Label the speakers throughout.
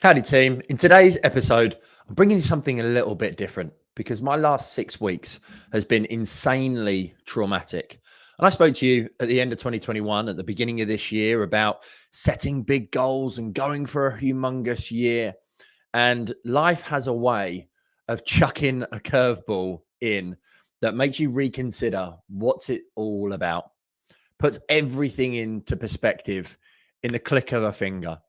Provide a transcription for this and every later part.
Speaker 1: Howdy team. In today's episode, I'm bringing you something a little bit different because my last 6 weeks has been insanely traumatic. And I spoke to you at the end of 2021, at the beginning of this year, about setting big goals and going for a humongous year. And life has a way of chucking a curveball in that makes you reconsider what's it all about, puts everything into perspective in the click of a finger.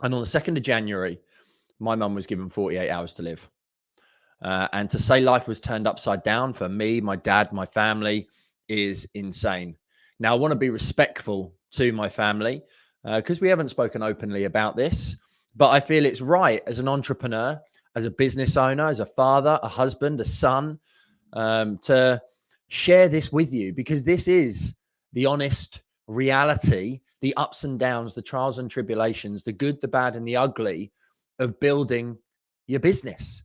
Speaker 1: And on the 2nd of January, my mum was given 48 hours to live. And to say life was turned upside down for me, my dad, my family is insane. Now, I want to be respectful to my family because we haven't spoken openly about this, but I feel it's right as an entrepreneur, as a business owner, as a father, a husband, a son, to share this with you because this is the honest reality, the ups and downs, the trials and tribulations, the good, the bad, and the ugly of building your business.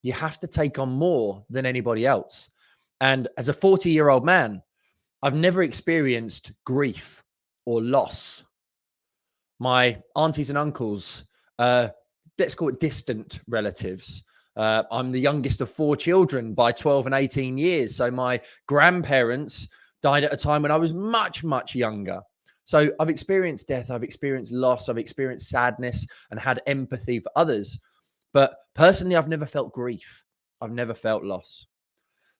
Speaker 1: You have to take on more than anybody else. And as a 40-year-old man, I've never experienced grief or loss. My aunties and uncles, let's call it distant relatives. I'm the youngest of 4 children by 12 and 18 years. So my grandparents died at a time when I was much, much younger. So I've experienced death, I've experienced loss, I've experienced sadness and had empathy for others. But personally, I've never felt grief. I've never felt loss.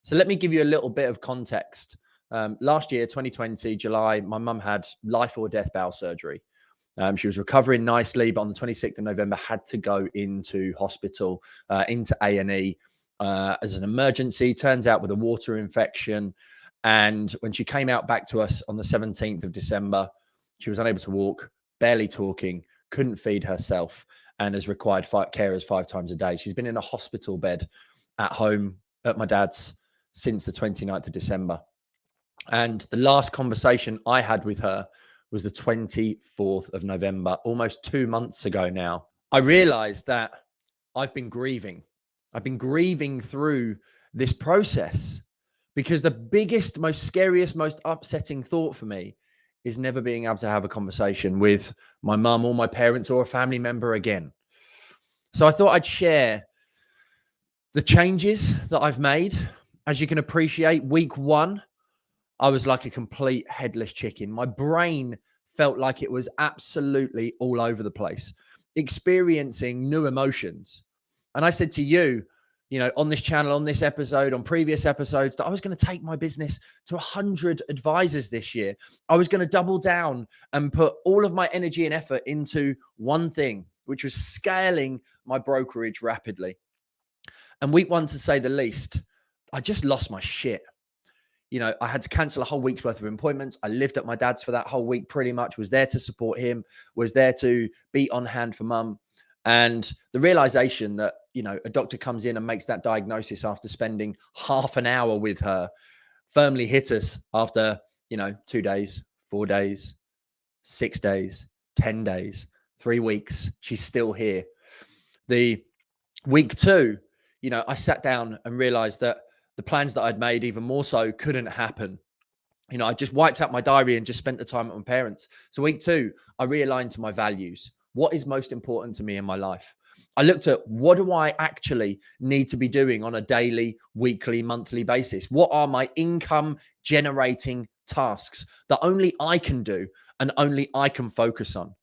Speaker 1: So let me give you a little bit of context. Last year, 2020, July, my mum had life or death bowel surgery. She was recovering nicely, but on the 26th of November, had to go into hospital, into A&E as an emergency. Turns out with a water infection. And when she came out back to us on the 17th of December, she was unable to walk, barely talking, couldn't feed herself, and has required carers 5 times a day. She's been in a hospital bed at home at my dad's since the 29th of December. And the last conversation I had with her was the 24th of November, almost 2 months ago now. I realized that I've been grieving. I've been grieving through this process because the biggest, most scariest, most upsetting thought for me is never being able to have a conversation with my mum or my parents or a family member again. So I thought I'd share the changes that I've made. As you can appreciate, week 1, I was like a complete headless chicken. My brain felt like it was absolutely all over the place, experiencing new emotions. And I said to you, on this channel, on this episode, on previous episodes, that I was going to take my business to 100 advisors this year. I was going to double down and put all of my energy and effort into one thing, which was scaling my brokerage rapidly. And week 1, to say the least, I just lost my shit. I had to cancel a whole week's worth of appointments. I lived at my dad's for that whole week, pretty much, was there to support him, was there to be on hand for mum. And the realization that, a doctor comes in and makes that diagnosis after spending half an hour with her firmly hit us after, 2 days, 4 days, 6 days, 10 days, 3 weeks. She's still here. The week 2, I sat down and realized that the plans that I'd made even more so couldn't happen. I just wiped out my diary and just spent the time with my parents. So week 2, I realigned to my values. What is most important to me in my life? I looked at what do I actually need to be doing on a daily, weekly, monthly basis? What are my income generating tasks that only I can do and only I can focus on?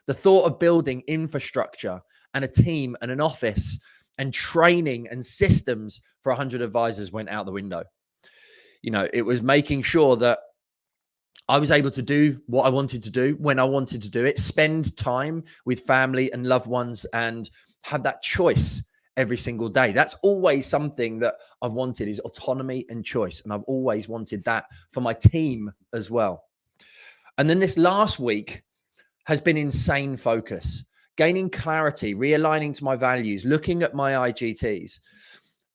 Speaker 1: The thought of building infrastructure and a team and an office and training and systems for 100 advisors went out the window. It was making sure that I was able to do what I wanted to do when I wanted to do it, spend time with family and loved ones and have that choice every single day. That's always something that I've wanted, is autonomy and choice. And I've always wanted that for my team as well. And then this last week has been insane focus, gaining clarity, realigning to my values, looking at my IGTs.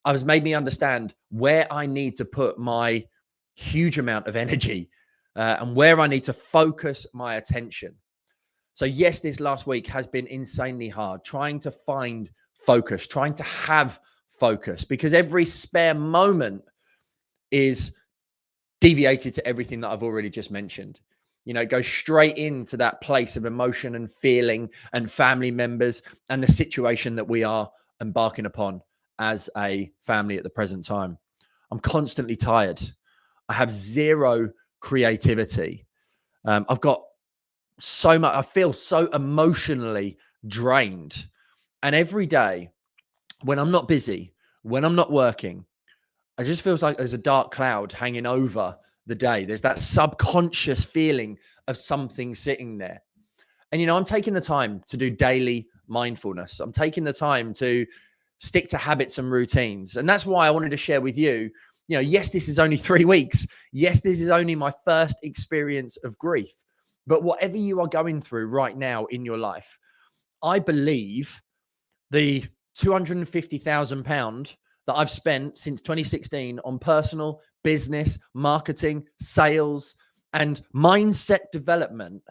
Speaker 1: Has made me understand where I need to put my huge amount of energy and where I need to focus my attention. So yes, this last week has been insanely hard, trying to find focus, trying to have focus, because every spare moment is deviated to everything that I've already just mentioned. it goes straight into that place of emotion and feeling and family members and the situation that we are embarking upon as a family at the present time. I'm constantly tired. I have zero creativity. I've got so much, I feel so emotionally drained. And every day when I'm not busy, when I'm not working, it just feels like there's a dark cloud hanging over the day. There's that subconscious feeling of something sitting there. And, I'm taking the time to do daily mindfulness. I'm taking the time to stick to habits and routines. And that's why I wanted to share with you, yes, this is only 3 weeks. Yes, this is only my first experience of grief. But whatever you are going through right now in your life, I believe the £250,000 that I've spent since 2016 on personal, business, marketing, sales, and mindset development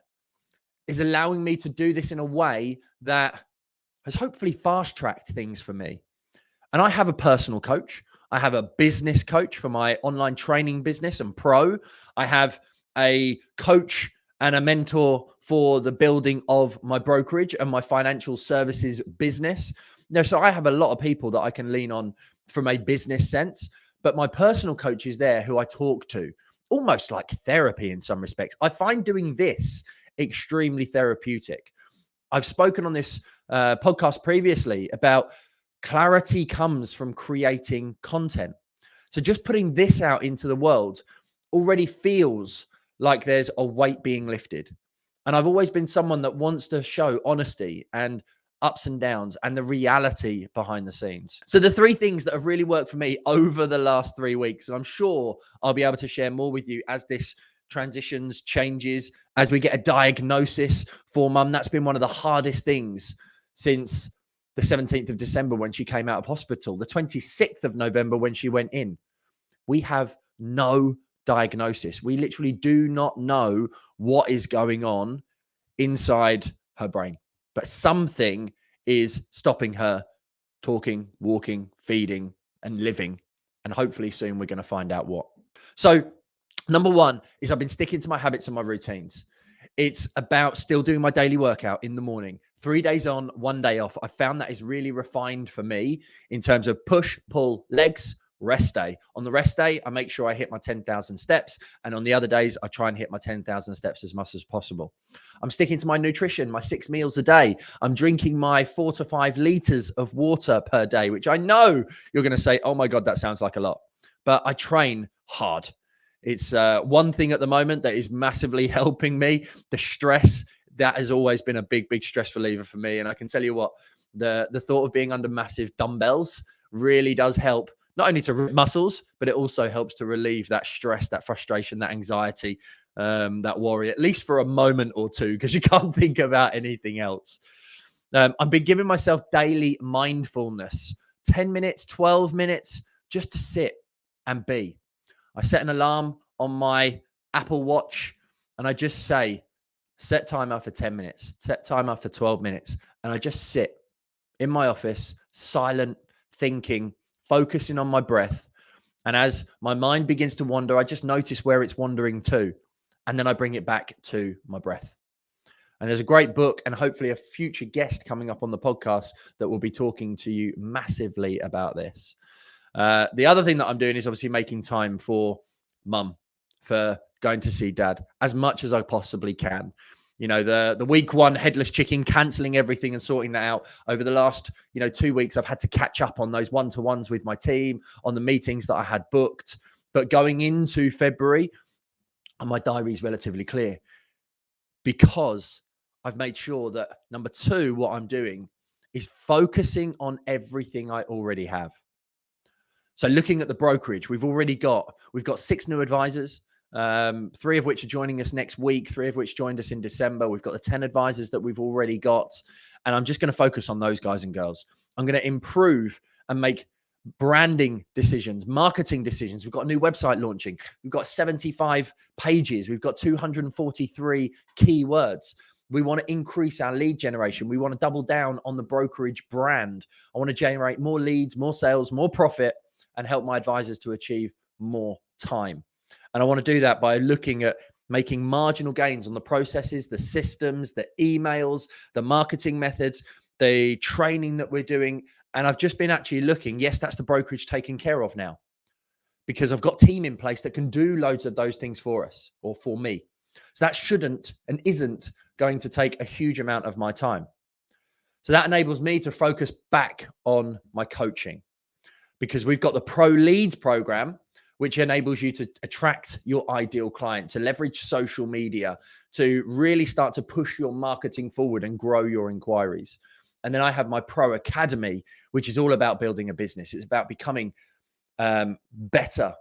Speaker 1: is allowing me to do this in a way that has hopefully fast-tracked things for me. And I have a personal coach. I have a business coach for my online training business and pro. I have a coach and a mentor for the building of my brokerage and my financial services business. So I have a lot of people that I can lean on from a business sense, but my personal coach is there who I talk to, almost like therapy in some respects. I find doing this extremely therapeutic. I've spoken on this podcast previously about clarity comes from creating content. So just putting this out into the world already feels like there's a weight being lifted. And I've always been someone that wants to show honesty and ups and downs and the reality behind the scenes. So the 3 things that have really worked for me over the last 3 weeks, and I'm sure I'll be able to share more with you as this transitions, changes, as we get a diagnosis for mum. That's been one of the hardest things since the 17th of December when she came out of hospital, the 26th of November when she went in. We have no diagnosis. We literally do not know what is going on inside her brain, but something is stopping her talking, walking, feeding, and living. And hopefully soon we're going to find out what. So number 1 is I've been sticking to my habits and my routines. It's about still doing my daily workout in the morning, 3 days on, 1 day off. I found that is really refined for me in terms of push, pull, legs, rest day. On the rest day, I make sure I hit my 10,000 steps. And on the other days, I try and hit my 10,000 steps as much as possible. I'm sticking to my nutrition, my 6 meals a day. I'm drinking my 4 to 5 liters of water per day, which I know you're going to say, oh my God, that sounds like a lot. But I train hard. It's one thing at the moment that is massively helping me. The stress, that has always been a big, big stress reliever for me. And I can tell you what, the thought of being under massive dumbbells really does help, not only to muscles, but it also helps to relieve that stress, that frustration, that anxiety, that worry, at least for a moment or two, because you can't think about anything else. I've been giving myself daily mindfulness, 10 minutes, 12 minutes, just to sit and be. I set an alarm on my Apple Watch and I just say, set timer for 10 minutes, set timer for 12 minutes. And I just sit in my office, silent, thinking, focusing on my breath. And as my mind begins to wander, I just notice where it's wandering to. And then I bring it back to my breath. And there's a great book and hopefully a future guest coming up on the podcast that will be talking to you massively about this. The other thing that I'm doing is obviously making time for mum, for going to see dad as much as I possibly can. The week 1 headless chicken, cancelling everything and sorting that out. Over the last, 2 weeks, I've had to catch up on those one-to-ones with my team, on the meetings that I had booked. But going into February, my diary is relatively clear because I've made sure that number 2, what I'm doing is focusing on everything I already have. So looking at the brokerage, we've got 6 new advisors, 3 of which are joining us next week, 3 of which joined us in December. We've got the 10 advisors that we've already got. And I'm just going to focus on those guys and girls. I'm going to improve and make branding decisions, marketing decisions. We've got a new website launching. We've got 75 pages. We've got 243 keywords. We want to increase our lead generation. We want to double down on the brokerage brand. I want to generate more leads, more sales, more profit, and help my advisors to achieve more time. And I want to do that by looking at making marginal gains on the processes, the systems, the emails, the marketing methods, the training that we're doing. And I've just been actually looking, yes, that's the brokerage taken care of now, because I've got team in place that can do loads of those things for us or for me. So that shouldn't and isn't going to take a huge amount of my time. So that enables me to focus back on my coaching, because we've got the Pro Leads program, which enables you to attract your ideal client, to leverage social media, to really start to push your marketing forward and grow your inquiries. And then I have my Pro Academy, which is all about building a business. It's about becoming better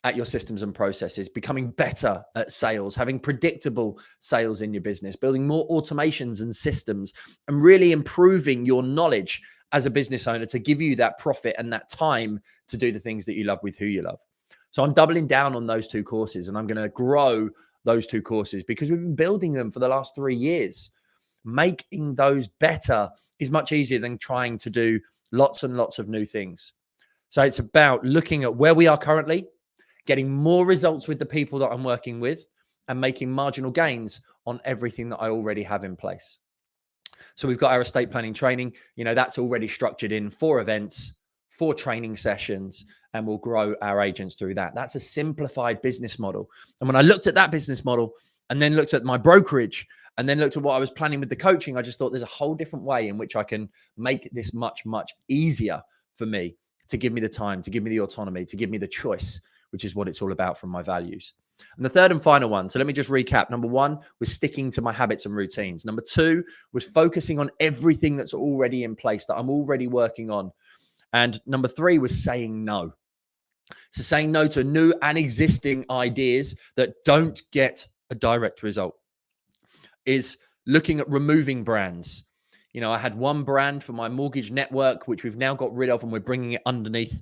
Speaker 1: at your systems and processes, becoming better at sales, having predictable sales in your business, building more automations and systems, and really improving your knowledge as a business owner to give you that profit and that time to do the things that you love with who you love. So I'm doubling down on those two courses, and I'm going to grow those two courses because we've been building them for the last 3 years. Making those better is much easier than trying to do lots and lots of new things. So it's about looking at where we are currently, getting more results with the people that I'm working with, and making marginal gains on everything that I already have in place. So we've got our estate planning training, that's already structured in 4 events, 4 training sessions, and we'll grow our agents through that. That's a simplified business model. And when I looked at that business model and then looked at my brokerage and then looked at what I was planning with the coaching, I just thought there's a whole different way in which I can make this much, much easier for me, to give me the time, to give me the autonomy, to give me the choice, which is what it's all about from my values. And the third and final one, so let me just recap. Number 1 was sticking to my habits and routines. Number 2 was focusing on everything that's already in place, that I'm already working on. And number 3 was saying no. So saying no to new and existing ideas that don't get a direct result. Is looking at removing brands. I had one brand for my mortgage network, which we've now got rid of, and we're bringing it underneath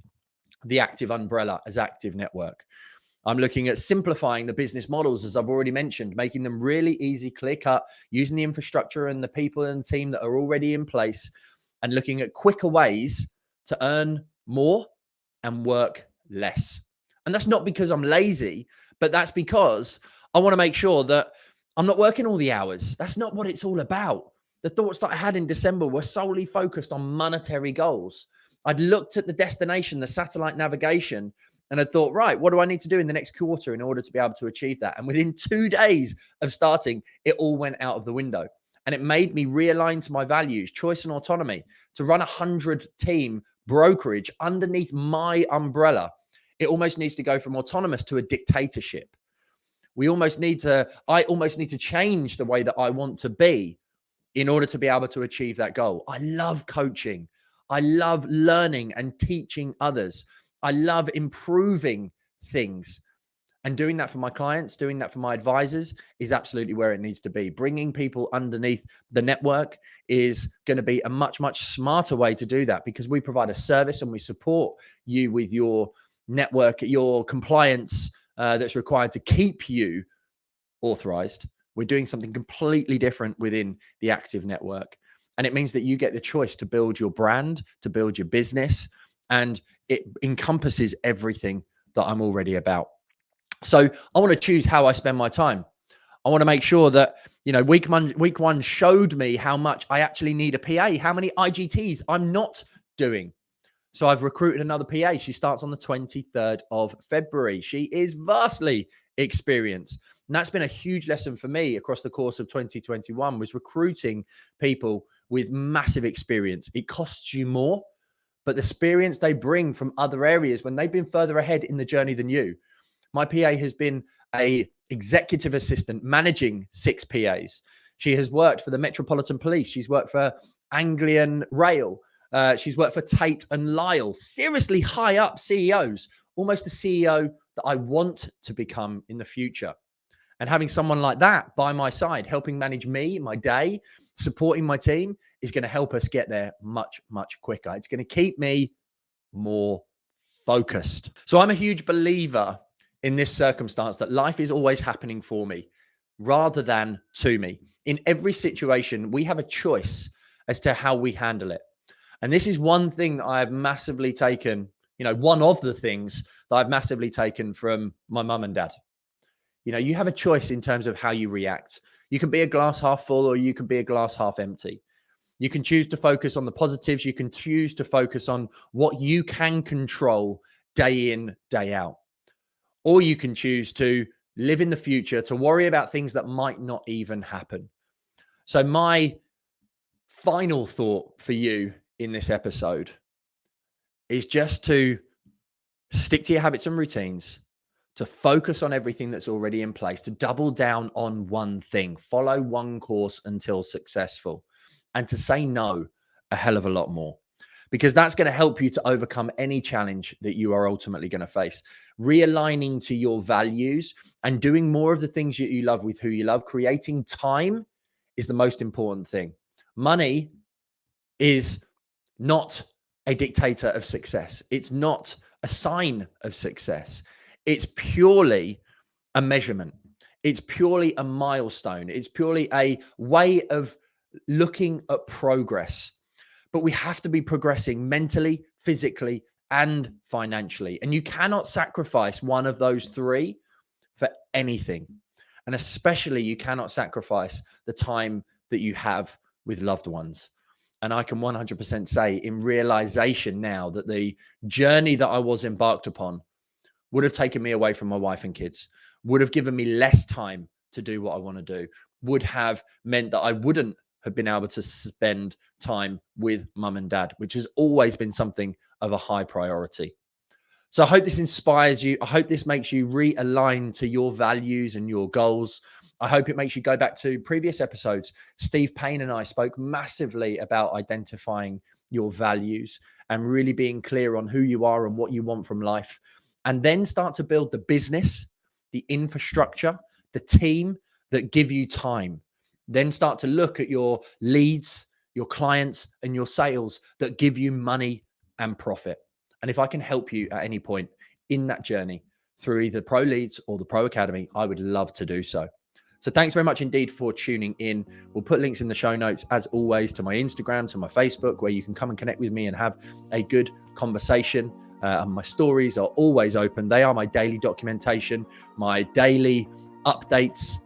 Speaker 1: the Active umbrella as Active Network. I'm looking at simplifying the business models, as I've already mentioned, making them really easy, clear cut, using the infrastructure and the people and the team that are already in place, and looking at quicker ways to earn more and work less. And that's not because I'm lazy, but that's because I want to make sure that I'm not working all the hours. That's not what it's all about. The thoughts that I had in December were solely focused on monetary goals. I'd looked at the destination, the satellite navigation, and I thought, right, what do I need to do in the next quarter in order to be able to achieve that? And within 2 days of starting, it all went out of the window. And it made me realign to my values, choice and autonomy, to run a 100-team brokerage underneath my umbrella. It almost needs to go from autonomous to a dictatorship. I almost need to change the way that I want to be in order to be able to achieve that goal. I love coaching. I love learning and teaching others. I love improving things, and doing that for my clients, doing that for my advisors is absolutely where it needs to be. Bringing people underneath the network is going to be a much, much smarter way to do that, because we provide a service and we support you with your network, your compliance that's required to keep you authorized. We're doing something completely different within the Active Network. And it means that you get the choice to build your brand, to build your business, and it encompasses everything that I'm already about. So I want to choose how I spend my time. I want to make sure that, week one showed me how much I actually need a PA, how many IGTs I'm not doing. So I've recruited another PA. She starts on the 23rd of February. She is vastly experienced. And that's been a huge lesson for me across the course of 2021, was recruiting people with massive experience. It costs you more, but the experience they bring from other areas when they've been further ahead in the journey than you. My PA has been a executive assistant managing 6 PAs. She has worked for the Metropolitan Police. She's worked for Anglian Rail. She's worked for Tate and Lyle, seriously high up CEOs, almost the CEO that I want to become in the future. And having someone like that by my side, helping manage me, my day, supporting my team, is going to help us get there much, much quicker. It's going to keep me more focused. So I'm a huge believer in this circumstance that life is always happening for me rather than to me. In every situation, we have a choice as to how we handle it. And this is one thing that I have massively taken, one of the things that I've massively taken from my mum and dad. You have a choice in terms of how you react. You can be a glass half full or you can be a glass half empty. You can choose to focus on the positives. You can choose to focus on what you can control day in, day out. Or you can choose to live in the future, to worry about things that might not even happen. So my final thought for you in this episode is just to stick to your habits and routines, to focus on everything that's already in place, to double down on one thing, follow one course until successful, and to say no a hell of a lot more, because that's going to help you to overcome any challenge that you are ultimately going to face. Realigning to your values and doing more of the things that you love with who you love, creating time is the most important thing. Money is not a dictator of success. It's not a sign of success. It's purely a measurement. It's purely a milestone. It's purely a way of looking at progress. But we have to be progressing mentally, physically, and financially. And you cannot sacrifice one of those three for anything. And especially you cannot sacrifice the time that you have with loved ones. And I can 100% say in realization now that the journey that I was embarked upon would have taken me away from my wife and kids, would have given me less time to do what I want to do, would have meant that I wouldn't have been able to spend time with mum and dad, which has always been something of a high priority. So I hope this inspires you. I hope this makes you realign to your values and your goals. I hope it makes you go back to previous episodes. Steve Payne and I spoke massively about identifying your values and really being clear on who you are and what you want from life. And then start to build the business, the infrastructure, the team that give you time. Then start to look at your leads, your clients, and your sales that give you money and profit. And if I can help you at any point in that journey through either Pro Leads or the Pro Academy, I would love to do so. So thanks very much indeed for tuning in. We'll put links in the show notes, as always, to my Instagram, to my Facebook, where you can come and connect with me and have a good conversation. And my stories are always open. They are my daily documentation, my daily updates.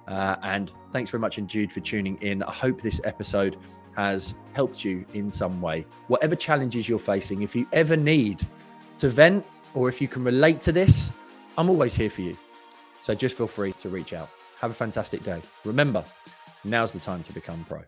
Speaker 1: And thanks very much indeed for tuning in. I hope this episode has helped you in some way. Whatever challenges you're facing, if you ever need to vent or if you can relate to this, I'm always here for you. So just feel free to reach out. Have a fantastic day. Remember, now's the time to become pro.